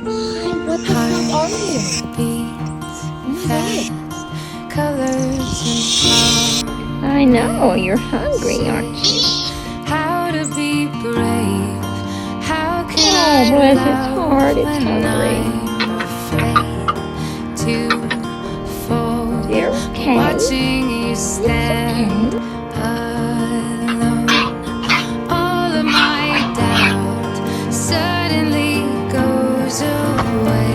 Hi, what the fuck are you? Beats Hey. fast, colors and I know, you're hungry, aren't you? how to be brave. How can Oh, I bless its love heart, it's when hungry. I'm afraid to fall? Is it okay? Watching you It's okay. stand alone. All of my doubt suddenly goes away.